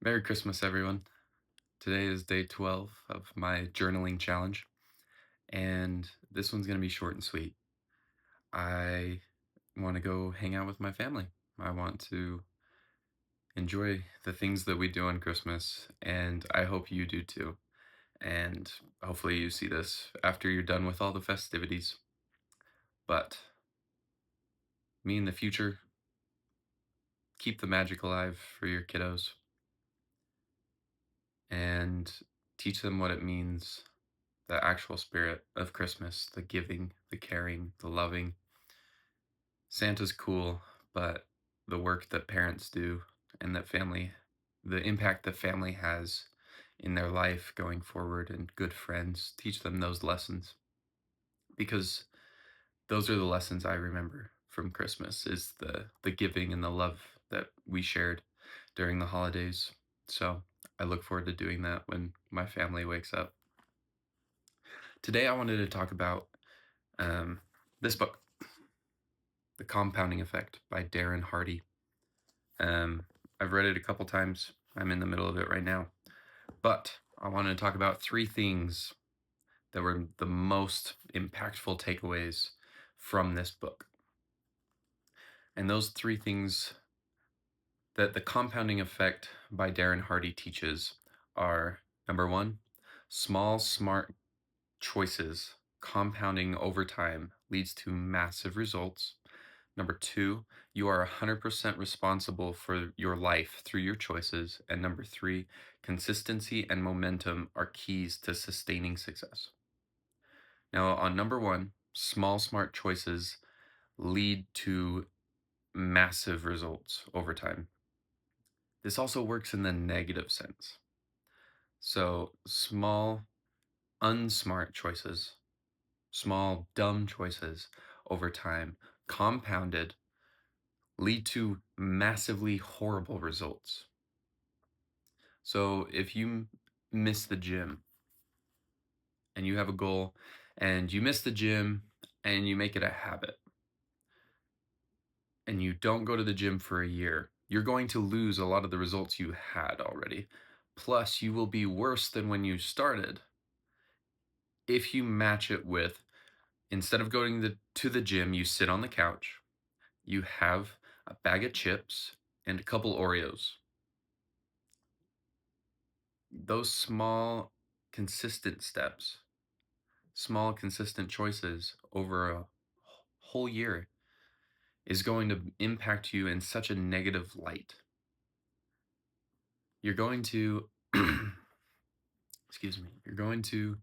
Merry Christmas, everyone. Today is day 12 of my journaling challenge, and this one's going to be short and sweet. I want to go hang out with my family. I want to enjoy the things that we do on Christmas, and I hope you do too. And hopefully, you see this after you're done with all the festivities. But me in the future, keep the magic alive for your kiddos and teach them what it means, the actual spirit of Christmas, the giving, the caring, the loving. Santa's cool, but the work that parents do and that family, the impact that family has in their life going forward, and good friends, teach them those lessons, because those are the lessons I remember from Christmas, is the giving and the love that we shared during the holidays. So I look forward to doing that when my family wakes up. Today I wanted to talk about um, this book, The Compounding Effect by Darren Hardy. Um, I've read it a couple times. I'm in the middle of it right now. But I wanted to talk about three things that were the most impactful takeaways from this book. And those three things that the compounding effect by Darren Hardy teaches are: number one, small, smart choices compounding over time leads to massive results. Number two, you are 100% responsible for your life through your choices. And number three, consistency and momentum are keys to sustaining success. Now, on number one, small, smart choices lead to massive results over time. This also works in the negative sense. So, small, unsmart choices, small, dumb choices over time, compounded, lead to massively horrible results. So if you miss the gym and you have a goal and you miss the gym and you make it a habit and you don't go to the gym for a year, you're going to lose a lot of the results you had already. Plus, you will be worse than when you started if you match it with, instead of going to the gym, you sit on the couch, you have a bag of chips and a couple Oreos. Those small, consistent steps, small, consistent choices over a whole year is going to impact you in such a negative light. You're going to, excuse me, you're going to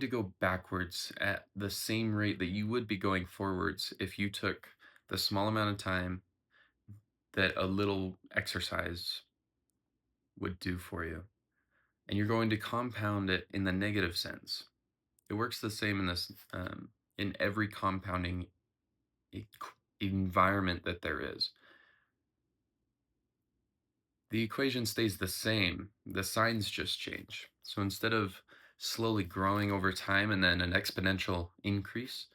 go backwards at the same rate that you would be going forwards if you took the small amount of time that a little exercise would do for you. And you're going to compound it in the negative sense. It works the same in this, in every compounding e- environment that there is. The equation stays the same, the signs just change. So instead of slowly growing over time and then an exponential increase,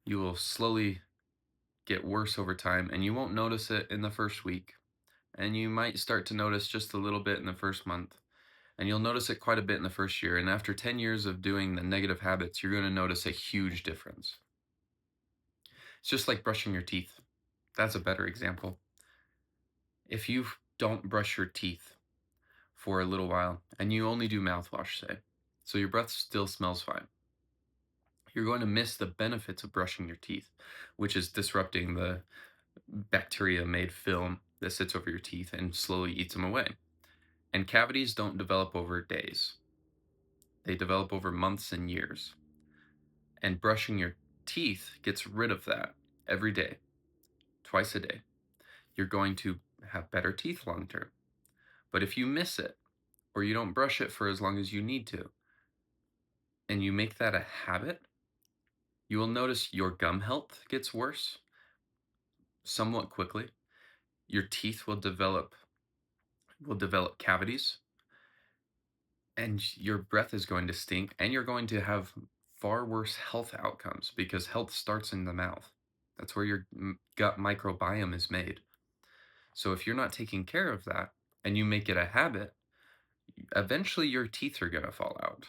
you will slowly get worse over time, and you won't notice it in the first week. And you might start to notice just a little bit in the first month. And you'll notice it quite a bit in the first year. And after 10 years of doing the negative habits, you're going to notice a huge difference. It's just like brushing your teeth. That's a better example. If you don't brush your teeth for a little while and you only do mouthwash, say, so your breath still smells fine, you're going to miss the benefits of brushing your teeth, which is disrupting the bacteria made film that sits over your teeth and slowly eats them away. And cavities don't develop over days, they develop over months and years. And brushing your teeth gets rid of that every day, twice a day. You're going to have better teeth long term. But if you miss it, or you don't brush it for as long as you need to, and you make that a habit, you will notice your gum health gets worse somewhat quickly. Your teeth will develop cavities, and your breath is going to stink, and you're going to have far worse health outcomes, because health starts in the mouth. That's where your gut microbiome is made. So if you're not taking care of that and you make it a habit, eventually your teeth are going to fall out.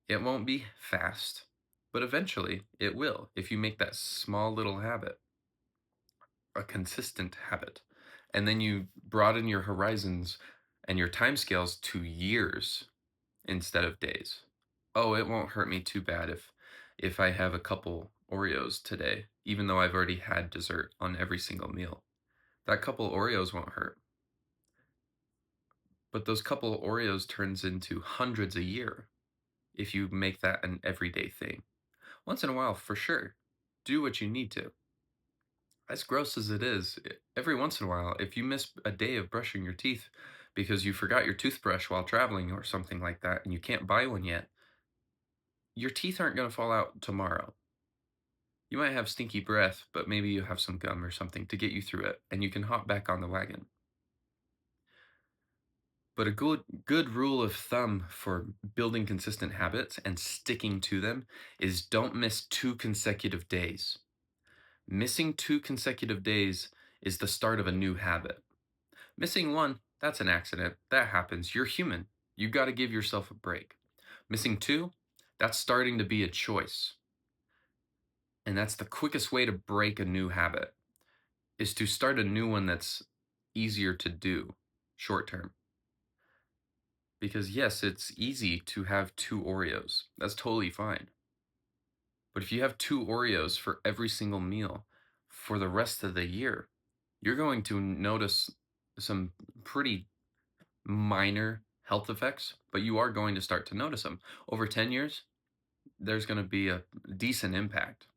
It won't be fast, but eventually it will if you make that small little habit a consistent habit. And then you broaden your horizons and your timescales to years instead of days. Oh, it won't hurt me too bad if I have a couple Oreos today, even though I've already had dessert on every single meal. That couple Oreos won't hurt. But those couple Oreos turns into hundreds a year if you make that an everyday thing. Once in a while, for sure, do what you need to. As gross as it is, every once in a while, if you miss a day of brushing your teeth because you forgot your toothbrush while traveling or something like that and you can't buy one yet, your teeth aren't going to fall out tomorrow. You might have stinky breath, but maybe you have some gum or something to get you through it and you can hop back on the wagon. But a good rule of thumb for building consistent habits and sticking to them is don't miss 2 consecutive days. Missing 2 consecutive days is the start of a new habit. Missing one, that's an accident. That happens. You're human. You got to give yourself a break. Missing two, that's starting to be a choice. And that's the quickest way to break a new habit is to start a new one that's easier to do short term. Because yes, it's easy to have 2 Oreos. That's totally fine. But if you have 2 Oreos for every single meal for the rest of the year, you're going to notice some pretty minor health effects, but you are going to start to notice them. Over 10 years, there's going to be a decent impact.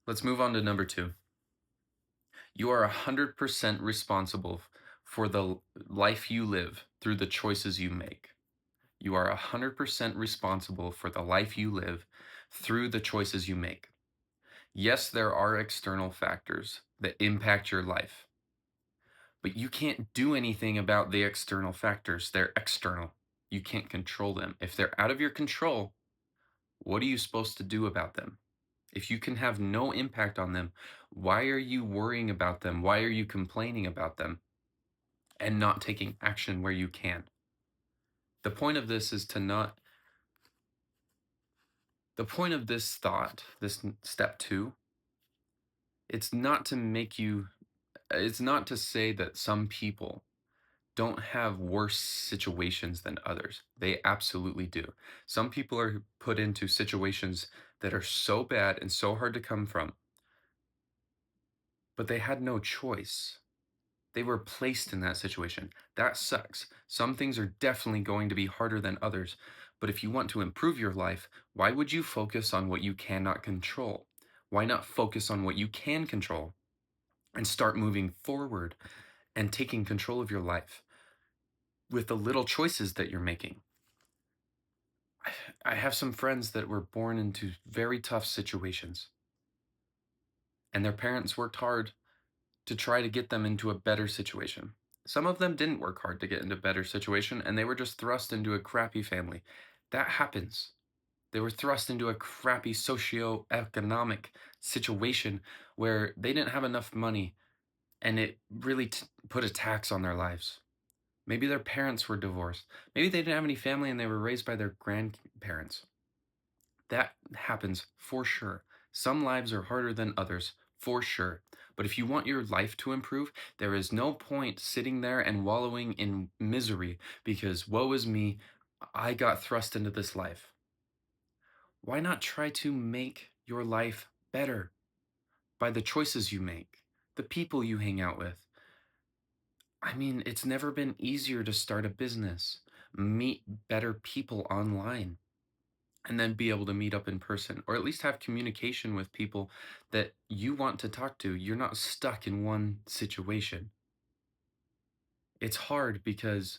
Let's move on to number 2. You are 100% responsible for the life you live through the choices you make. You are 100% responsible for the life you live through the choices you make. Yes, there are external factors that impact your life, but you can't do anything about the external factors. They're external. You can't control them. If they're out of your control, what are you supposed to do about them? If you can have no impact on them, why are you worrying about them? Why are you complaining about them and not taking action where you can? The point of this is to not, the point of this thought, this step 2, it's not to make you, it's not to say that some people don't have worse situations than others. They absolutely do. Some people are put into situations that are so bad and so hard to come from, but they had no choice. They were placed in that situation. That sucks. Some things are definitely going to be harder than others, but if you want to improve your life, why would you focus on what you cannot control? Why not focus on what you can control and start moving forward and taking control of your life with the little choices that you're making? I have some friends that were born into very tough situations, and their parents worked hard to try to get them into a better situation. Some of them didn't work hard to get into a better situation, and they were just thrust into a crappy family. That happens. They were thrust into a crappy socio-economic situation where they didn't have enough money, and it really put a tax on their lives. Maybe their parents were divorced. Maybe they didn't have any family and they were raised by their grandparents. That happens for sure. Some lives are harder than others, for sure. But if you want your life to improve, there is no point sitting there and wallowing in misery because woe is me, I got thrust into this life. Why not try to make your life better by the choices you make, the people you hang out with? I mean, it's never been easier to start a business, meet better people online, and then be able to meet up in person or at least have communication with people that you want to talk to. You're not stuck in one situation. It's hard because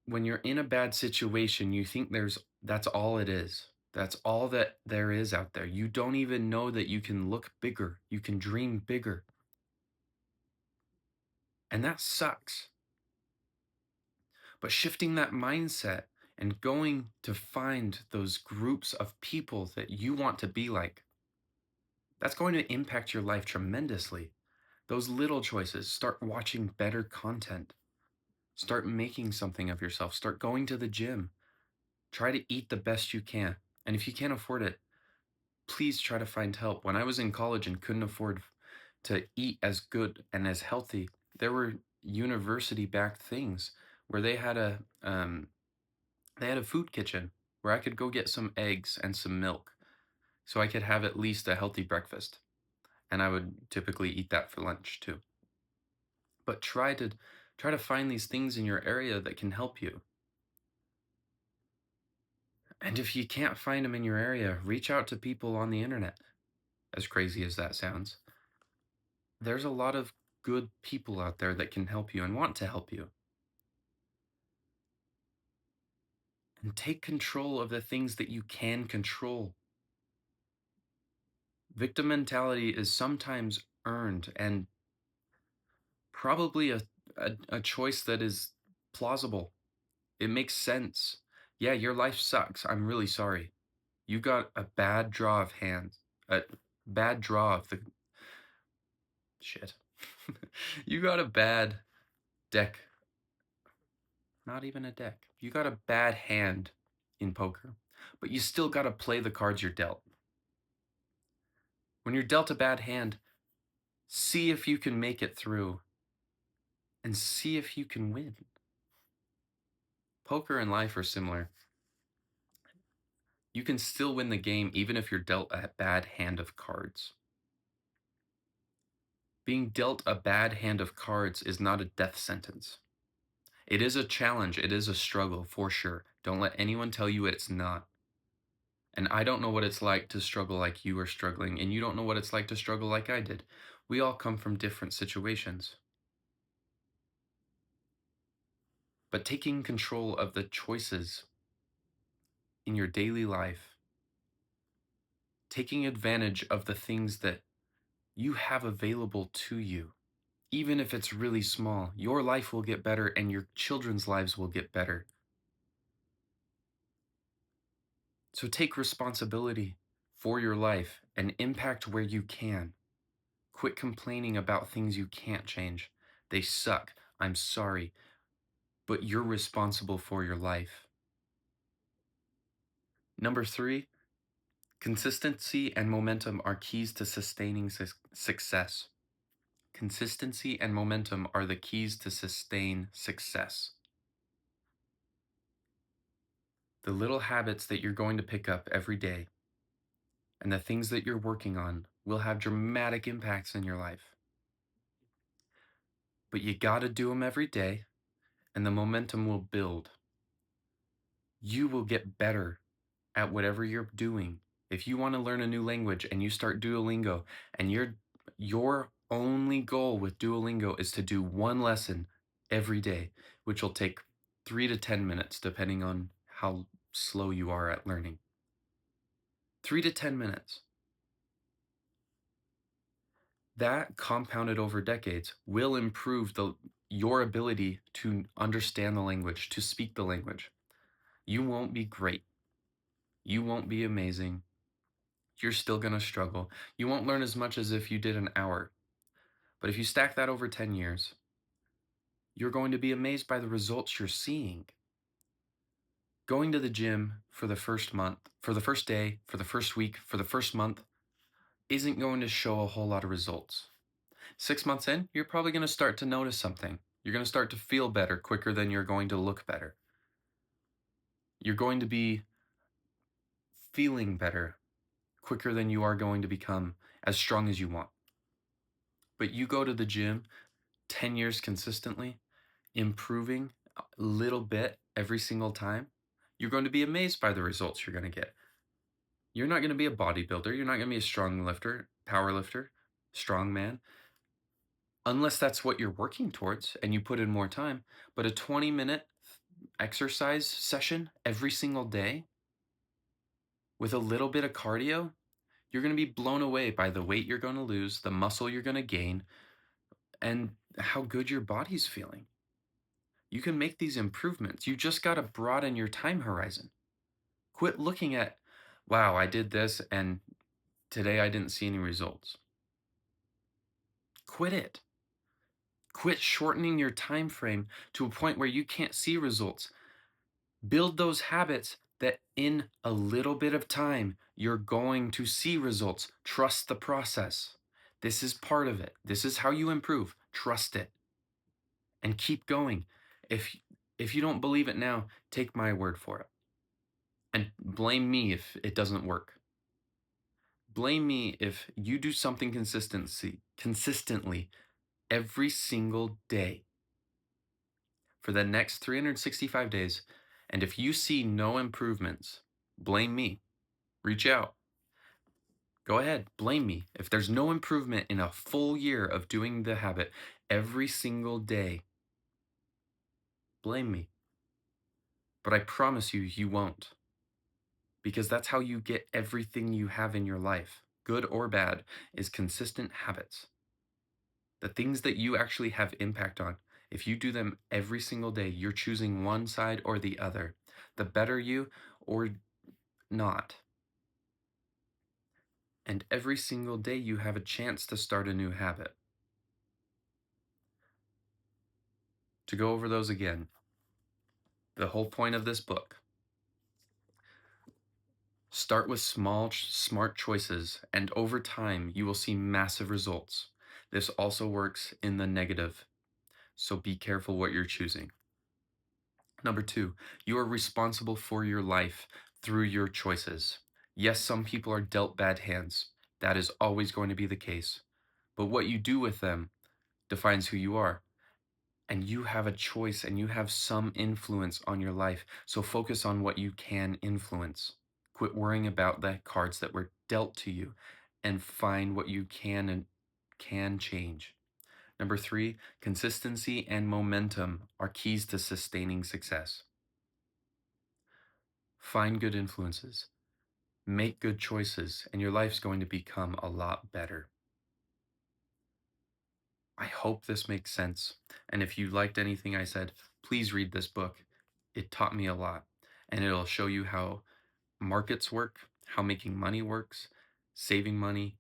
when you're in a bad situation, you think that's all it is. That's all that there is out there. You don't even know that you can look bigger. You can dream bigger. And that sucks. But shifting that mindset and going to find those groups of people that you want to be like, That's going to impact your life tremendously. Those little choices, start watching better content, start making something of yourself, start going to the gym, try to eat the best you can. And if you can't afford it, please try to find help. When I was in college and couldn't afford to eat as good and as healthy, there were university backed things where they had a food kitchen where I could go get some eggs and some milk so I could have at least a healthy breakfast. And I would typically eat that for lunch too. But try to find these things in your area that can help you. And if you can't find them in your area, reach out to people on the internet. As crazy as that sounds, there's a lot of good people out there that can help you and want to help you. And take control of the things that you can control. Victim mentality is sometimes earned and probably a choice that is plausible. It makes sense. Yeah, your life sucks. I'm really sorry. You got a bad draw of hands. A bad draw of the shit. You got a bad deck. Not even a deck. You got a bad hand in poker. But you still got to play the cards you're dealt. When you're dealt a bad hand, see if you can make it through and see if you can win. Poker and life are similar. You can still win the game even if you're dealt a bad hand of cards. Being dealt a bad hand of cards is not a death sentence. It is a challenge, it is a struggle for sure. Don't let anyone tell you it's not. And I don't know what it's like to struggle like you are struggling, and you don't know what it's like to struggle like I did. We all come from different situations. But taking control of the choices in your daily life, taking advantage of the things that you have available to you, even if it's really small, your life will get better and your children's lives will get better. So take responsibility for your life and impact where you can. Quit complaining about things you can't change. They suck. I'm sorry. But you're responsible for your life. Number three, consistency and momentum are keys to sustaining success. Consistency and momentum are the keys to sustain success. The little habits that you're going to pick up every day and the things that you're working on will have dramatic impacts in your life. But you got to do them every day, and the momentum will build. You will get better at whatever you're doing. If you want to learn a new language and you start Duolingo and your only goal with Duolingo is to do one lesson every day, which will take 3 to 10 minutes depending on how slow you are at learning. 3 to 10 minutes. That compounded over decades will improve your ability to understand the language, to speak the language. You won't be great. You won't be amazing. You're still going to struggle. You won't learn as much as if you did an hour. But if you stack that over 10 years, you're going to be amazed by the results you're seeing. Going to the gym for the first month, for the first day, for the first week, for the first month isn't going to show a whole lot of results. 6 months in, you're probably going to start to notice something. You're going to start to feel better quicker than you're going to look better. You're going to be feeling better quicker than you are going to become as strong as you want. But you go to the gym 10 years consistently, improving a little bit every single time, you're going to be amazed by the results you're going to get. You're not going to be a bodybuilder. You're not going to be a strong lifter, power lifter, strong man, unless that's what you're working towards and you put in more time. But a 20-minute exercise session every single day with a little bit of cardio, you're going to be blown away by the weight you're going to lose, the muscle you're going to gain, and how good your body's feeling. You can make these improvements. You just got to broaden your time horizon. Quit looking at, wow, I did this and Today I didn't see any results. Quit it. Quit shortening your time frame to a point where you can't see results. Build those habits that in a little bit of time, you're going to see results. Trust the process. This is part of it. This is how you improve. Trust it and keep going. If if you don't believe it now, take my word for it. And blame me if it doesn't work. Blame me if you do something consistently every single day for the next 365 days. And if you see no improvements, blame me. Reach out. Go ahead, blame me. If there's no improvement in a full year of doing the habit every single day, blame me. But I promise you, you won't. Because that's how you get everything you have in your life, good or bad, is consistent habits. The things that you actually have impact on, if you do them every single day, you're choosing one side or the other, the better you or not. And every single day you have a chance to start a new habit. To go over those again, the whole point of this book: start with small, smart choices, and over time, you will see massive results. This also works in the negative, so be careful what you're choosing. Number two, you are responsible for your life through your choices. Yes, some people are dealt bad hands. That is always going to be the case. But what you do with them defines who you are. And you have a choice and you have some influence on your life. So focus on what you can influence. Quit worrying about the cards that were dealt to you and find what you can and can change. Number three, consistency and momentum are keys to sustaining success. Find good influences, make good choices, and your life's going to become a lot better. I hope this makes sense. And if you liked anything I said, please read this book. It taught me a lot, and it'll show you how markets work, how making money works, saving money,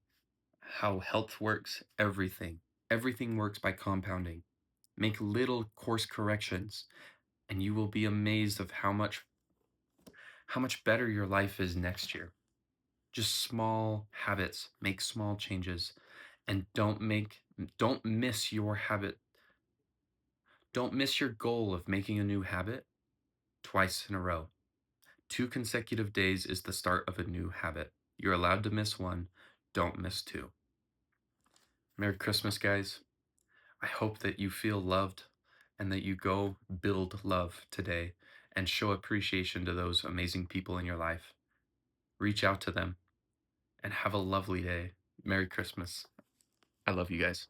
how health works, everything. Everything works by compounding. Make little course corrections, and you will be amazed of how much better your life is next year. Just small habits, make small changes, and don't miss your habit. Don't miss your goal of making a new habit twice in a row. 2 consecutive days is the start of a new habit. You're allowed to miss one, don't miss two. Merry Christmas, guys. I hope that you feel loved and that you go build love today and show appreciation to those amazing people in your life. Reach out to them and have a lovely day. Merry Christmas. I love you guys.